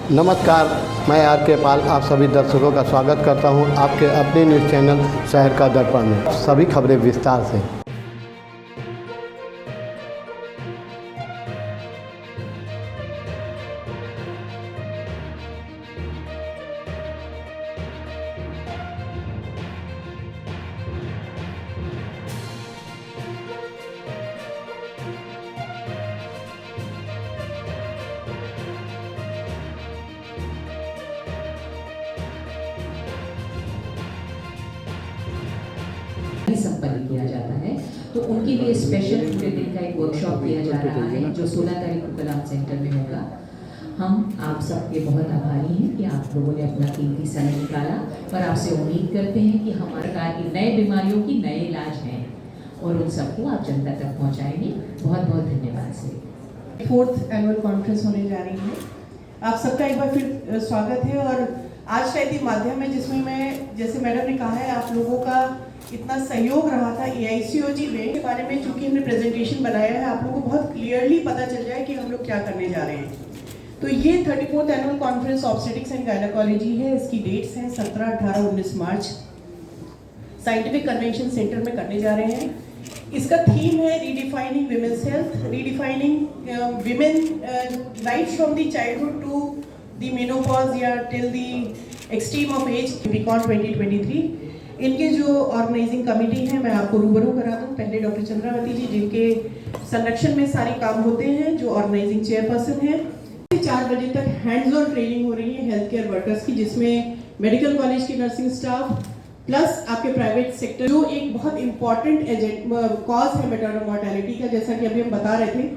नमस्कार, मैं आर के पाल आप सभी दर्शकों का स्वागत करता हूं आपके अपने न्यूज़ चैनल शहर का दर्पण में। सभी खबरें विस्तार से। संपन्न किया जाता है, तो उनके लिए स्पेशल पूरे दिन का एक वर्कशॉप किया जा रहा है जो 16 तारीख को कलाम सेंटर में होगा। हम आप सबके बहुत आभारी हैं कि आप लोगों ने अपना कीमती समय निकाला और आपसे उम्मीद करते हैं कि हमारे प्रकार की नए बीमारियों की नए इलाज हैं और उन सबको आप जनता तक पहुंचाएंगे। बहुत बहुत धन्यवाद से। 4th एनुअल कॉन्फ्रेंस होने जा रही है। आप सबका एक बार फिर स्वागत है। और आज शायद ये माध्यम है जिसमें मैं, जैसे मैडम ने कहा है, आप लोगों का इतना सहयोग रहा था AICOG में के बारे में, चूंकि हमने प्रेजेंटेशन बनाया है, आप लोगों को बहुत क्लियरली पता चल जाए कि हम लोग क्या करने जा रहे हैं। तो ये 34th annual conference obstetrics and gynaecology है। इसकी डेट्स हैं 17, 18, 19 मार्च साइंटिफिक कन्वेंशन सेंटर में करने जा रहे हैं। इसका थीम है redefining women's health, redefining women right from the childhood to the menopause या till the extreme of age, Beacon 2023। इनके जो ऑर्गेनाइजिंग कमेटी है मैं आपको रूबरू करा दूं। पहले डॉक्टर चंद्रावती जी, जिनके संरक्षण में सारे काम होते हैं, जो ऑर्गेनाइजिंग चेयरपर्सन है। 4 बजे तक हैंड्स ऑन ट्रेनिंग हो रही है हेल्थ केयर वर्कर्स की, जिसमें मेडिकल कॉलेज की नर्सिंग स्टाफ प्लस आपके प्राइवेट सेक्टर, जो एक बहुत इंपॉर्टेंट कॉज है मैटरनल मॉर्टेलिटी का। जैसा कि अभी हम बता रहे थे,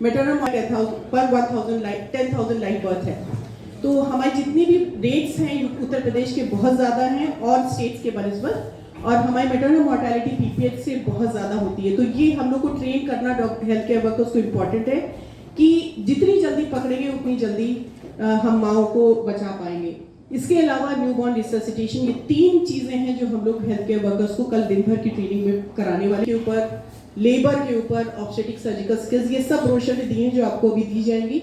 मैटरनल मॉर्टेलिटी पर 10,000 लाइफ बर्थ है। तो हमारी जितनी भी रेट्स हैं उत्तर प्रदेश के बहुत ज़्यादा हैं और स्टेट्स के बनस्बत, और हमारी मैटरनल मॉर्टेलिटी PPH से बहुत ज़्यादा होती है। तो ये हम लोग को ट्रेन करना हेल्थ केयर वर्कर्स को इम्पॉर्टेंट है कि जितनी जल्दी पकड़ेंगे उतनी जल्दी हम माओं को बचा पाएंगे। इसके अलावा न्यूबॉर्न रिससिटेशन, ये 3 चीज़ें हैं जो हम लोग हेल्थ केयर वर्कर्स को कल दिन भर की ट्रेनिंग में कराने वाले। के ऊपर लेबर के ऊपर ऑब्स्टेटिक सर्जिकल स्किल्स, ये सब ब्रोशर में दिए हैं जो आपको भी दी जाएंगी।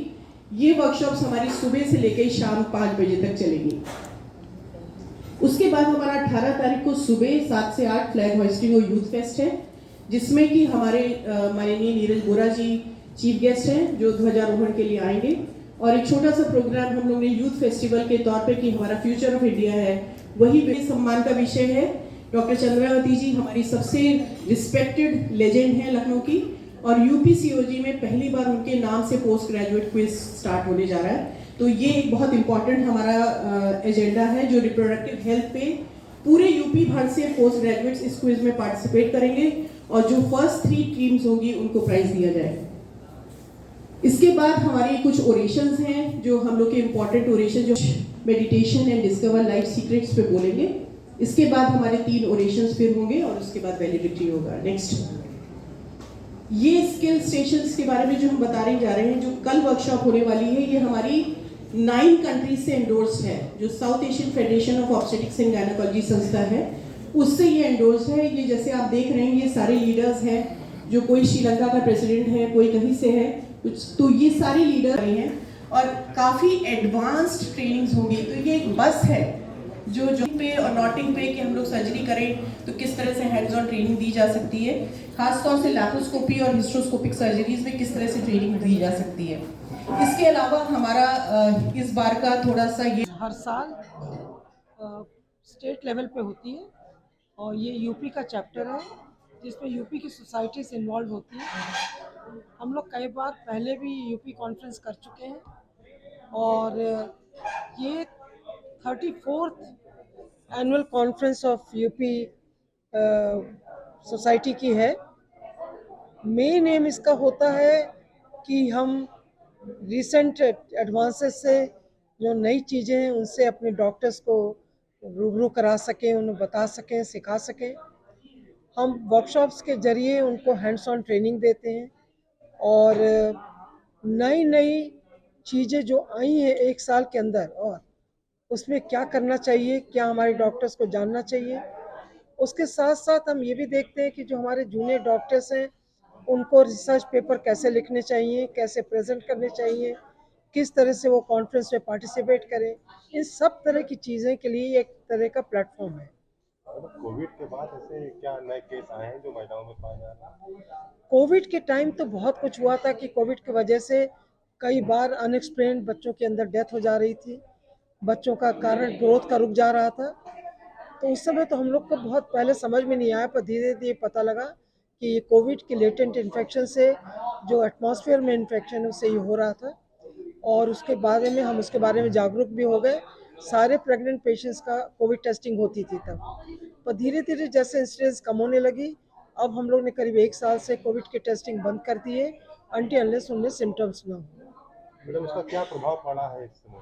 ये वर्कशॉप्स हमारी सुबह से लेकर शाम 5 बजे तक चलेगी। उसके बाद हमारा 18 तारीख को सुबह 7 से 8 फ्लैग होइस्टिंग और यूथ फेस्ट है, जिसमें कि हमारे माननीय नीरज बोरा जी चीफ गेस्ट हैं जो ध्वजारोहण के लिए आएंगे। और एक छोटा सा प्रोग्राम हम लोग ने यूथ फेस्टिवल के तौर पे कि हमारा फ्यूचर ऑफ इंडिया है, वही सम्मान का विषय है। डॉक्टर चंद्रावती जी हमारी सबसे रिस्पेक्टेड लेजेंड है लखनऊ की, और UPCOG में पहली बार उनके नाम से पोस्ट ग्रेजुएट क्विज स्टार्ट होने जा रहा है। तो ये एक बहुत इंपॉर्टेंट हमारा एजेंडा है जो रिप्रोडक्टिव हेल्थ पे पूरे यूपी भर से पोस्ट ग्रेजुएट्स इस क्विज में पार्टिसिपेट करेंगे, और जो फर्स्ट 3 टीम्स होंगी उनको प्राइज दिया जाएगा। इसके बाद हमारी कुछ ओरेशंस हैं जो हम लोग के इंपॉर्टेंट ओरेशन, जो meditation and discover life secrets पे बोलेंगे। इसके बाद हमारे 3 ओरेशंस फिर होंगे और उसके बाद वैलिडिटी होगा। नेक्स्ट, ये स्किल स्टेशंस के बारे में जो हम बताने जा रहे हैं, जो कल वर्कशॉप होने वाली है, ये हमारी 9 कंट्रीज से एंडोर्स्ड है। जो south Asian federation of obstetrics and gynaecology संस्था है, उससे ये एंडोर्स्ड है। ये जैसे आप देख रहे हैं, ये सारे लीडर्स हैं, जो कोई श्रीलंका का प्रेसिडेंट है, कोई कहीं से है, तो ये सारे लीडर हैं और काफ़ी एडवांस्ड ट्रेनिंग्स होंगी। तो ये एक बस है जो पे और नॉटिंग पे कि हम लोग सर्जरी करें तो किस तरह से हैंड्स ऑन ट्रेनिंग दी जा सकती है, खासतौर से लैप्रोस्कोपी और हिस्ट्रोस्कोपिक सर्जरीज में किस तरह से ट्रेनिंग दी जा सकती है। इसके अलावा हमारा इस बार का थोड़ा सा ये हर साल स्टेट लेवल पे होती है और ये यूपी का चैप्टर है जिसमें यूपी की सोसाइटी से इन्वॉल्व होती है। हम लोग कई बार पहले भी यूपी कॉन्फ्रेंस कर चुके हैं और ये 34th annual conference of UP society की है। मेन एम इसका होता है कि हम रिसेंट एडवांसेस से जो नई चीज़ें हैं उनसे अपने डॉक्टर्स को रूबरू करा सकें, उन्हें बता सकें, सिखा सकें। हम वर्कशॉप्स के ज़रिए उनको हैंड्स ऑन ट्रेनिंग देते हैं और नई नई चीज़ें जो आई हैं 1 साल के अंदर, और उसमें क्या करना चाहिए, क्या हमारे डॉक्टर्स को जानना चाहिए। उसके साथ साथ हम ये भी देखते हैं कि जो हमारे जूनियर डॉक्टर्स हैं उनको रिसर्च पेपर कैसे लिखने चाहिए, कैसे प्रेजेंट करने चाहिए, किस तरह से वो कॉन्फ्रेंस में पार्टिसिपेट करें, इन सब तरह की चीज़ें के लिए एक तरह का प्लेटफॉर्म है। कोविड के बाद ऐसे क्या नए केस आए हैं जो महिलाओं में पाए जा रहे हैं? कोविड के टाइम तो बहुत कुछ हुआ था कि कोविड की वजह से कई बार अनएक्सप्लेन्ड बच्चों के अंदर डेथ हो जा रही थी, बच्चों का कारण ग्रोथ का रुक जा रहा था। तो उस समय तो हम लोग को बहुत पहले समझ में नहीं आया, पर धीरे धीरे पता लगा कि ये कोविड के लेटेंट इन्फेक्शन से जो एटमॉस्फेयर में इन्फेक्शन है उससे ये हो रहा था, और उसके बारे में हम उसके बारे में जागरूक भी हो गए। सारे प्रेग्नेंट पेशेंट्स का कोविड टेस्टिंग होती थी तब, पर धीरे धीरे जैसे इंसिडेंस कम होने लगी, अब हम लोग ने करीब 1 साल से कोविड की टेस्टिंग बंद कर दी है, अनटिल अनलेस उनमें सिम्टम्स ना हो। मैडम, इसका क्या प्रभाव पड़ा है इस समय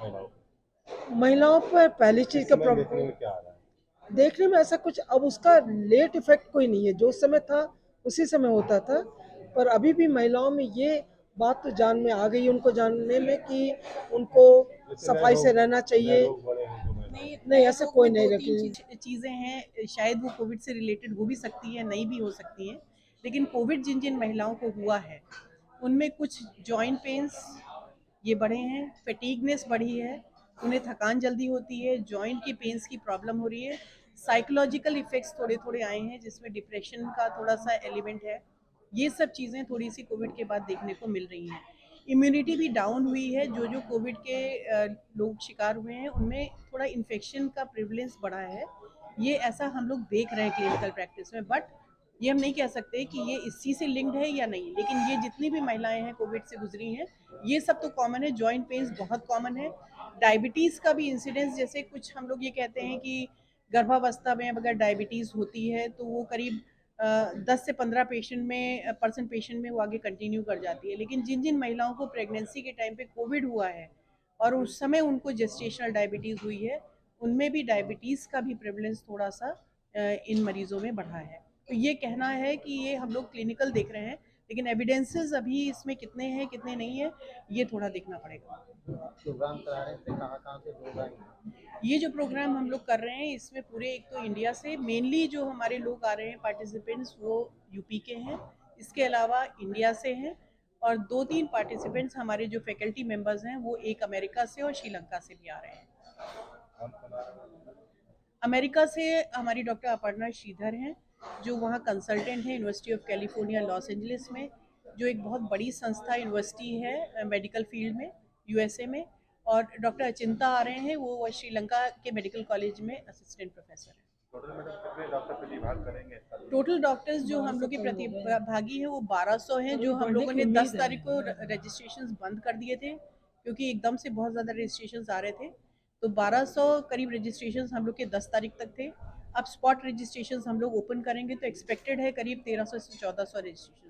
महिलाओं पर? महिलाओं पर पहली चीज़ का देखने में क्या आ रहा है? देखने में ऐसा कुछ अब उसका लेट इफेक्ट कोई नहीं है, जो उस समय था उसी समय होता था, पर अभी भी महिलाओं में ये बात तो जान में आ गई, उनको जानने में कि उनको सफाई से रहना चाहिए। लोग बड़े हैं जो महिलाएं। नहीं, ऐसे कोई नहीं दो तीन रखी। चीज़ें हैं, शायद वो कोविड से रिलेटेड हो भी सकती है, नहीं भी हो सकती हैं, लेकिन कोविड जिन जिन महिलाओं को हुआ है उनमें कुछ जॉइंट पेन्स ये बढ़े हैं, फैटीगनेस बढ़ी है, उन्हें थकान जल्दी होती है, जॉइंट की पेन्स की प्रॉब्लम हो रही है, साइकोलॉजिकल इफ़ेक्ट्स थोड़े थोड़े आए हैं जिसमें डिप्रेशन का थोड़ा सा एलिमेंट है। ये सब चीज़ें थोड़ी सी कोविड के बाद देखने को मिल रही हैं। इम्यूनिटी भी डाउन हुई है, जो कोविड के लोग शिकार हुए हैं उनमें थोड़ा इन्फेक्शन का प्रिवलेंस बढ़ा है। ये ऐसा हम लोग देख रहे हैं क्लिनिकल प्रैक्टिस में, बट ये हम नहीं कह सकते कि ये इसी से लिंक्ड है या नहीं, लेकिन ये जितनी भी महिलाएं हैं कोविड से गुजरी हैं ये सब तो कॉमन है। जॉइंट पेन्स बहुत कॉमन है, डायबिटीज़ का भी इंसिडेंस, जैसे कुछ हम लोग ये कहते हैं कि गर्भावस्था में अगर डायबिटीज़ होती है तो वो करीब 10 से 15 पेशेंट में वो आगे कंटिन्यू कर जाती है, लेकिन जिन जिन महिलाओं को प्रेगनेंसी के टाइम पे कोविड हुआ है और उस समय उनको जेस्टेशनल डायबिटीज़ हुई है, उनमें भी डायबिटीज़ का भी प्रेवलेंस थोड़ा सा इन मरीज़ों में बढ़ा है। तो ये कहना है कि ये हम लोग क्लिनिकल देख रहे हैं, लेकिन एविडेंसेस अभी इसमें कितने हैं कितने नहीं है ये थोड़ा देखना पड़ेगा। प्रोग्राम करा रहे थे, कहाँ से लोग आएंगे? ये जो प्रोग्राम हम लोग कर रहे हैं इसमें पूरे एक तो इंडिया से मेनली जो हमारे लोग आ रहे हैं पार्टिसिपेंट्स वो यूपी के हैं, इसके अलावा इंडिया से हैं, और 2-3 पार्टिसिपेंट्स हमारे जो फैकल्टी मेंबर्स हैं वो एक अमेरिका से और श्रीलंका से भी आ रहे हैं। अमेरिका से हमारी डॉक्टर अपर्णा श्रीधर हैं जो वहाँ कंसल्टेंट हैं university of California Los Angeles में, जो एक बहुत बड़ी संस्था यूनिवर्सिटी है मेडिकल फील्ड में यूएसए में, और डॉक्टर अचिंता आ रहे हैं, वो श्रीलंका के मेडिकल कॉलेज में असिस्टेंट प्रोफेसर हैं। टोटल मैडम कितने डॉक्टर प्रतिभाग करेंगे? टोटल डॉक्टर्स जो हम लोग के प्रतिभागी हैं वो 1200 हैं, जो हम लोगों ने 10 तारीख को रजिस्ट्रेशंस बंद कर दिए थे क्योंकि एकदम से बहुत ज़्यादा रजिस्ट्रेशंस आ रहे थे, तो 1200 करीब रजिस्ट्रेशंस हम लोग के 10 तारीख तक थे। अब स्पॉट रजिस्ट्रेशंस हम लोग ओपन करेंगे तो एक्सपेक्टेड है करीब 1300 से 1400 रजिस्ट्रेशन।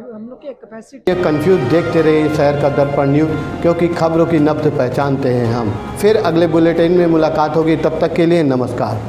हम लोग की कैपेसिटी ये कंफ्यूज देखते रहिए शहर का दर्पण न्यूज़, क्योंकि खबरों की नब्ज पहचानते हैं हम। फिर अगले बुलेटिन में मुलाकात होगी, तब तक के लिए नमस्कार।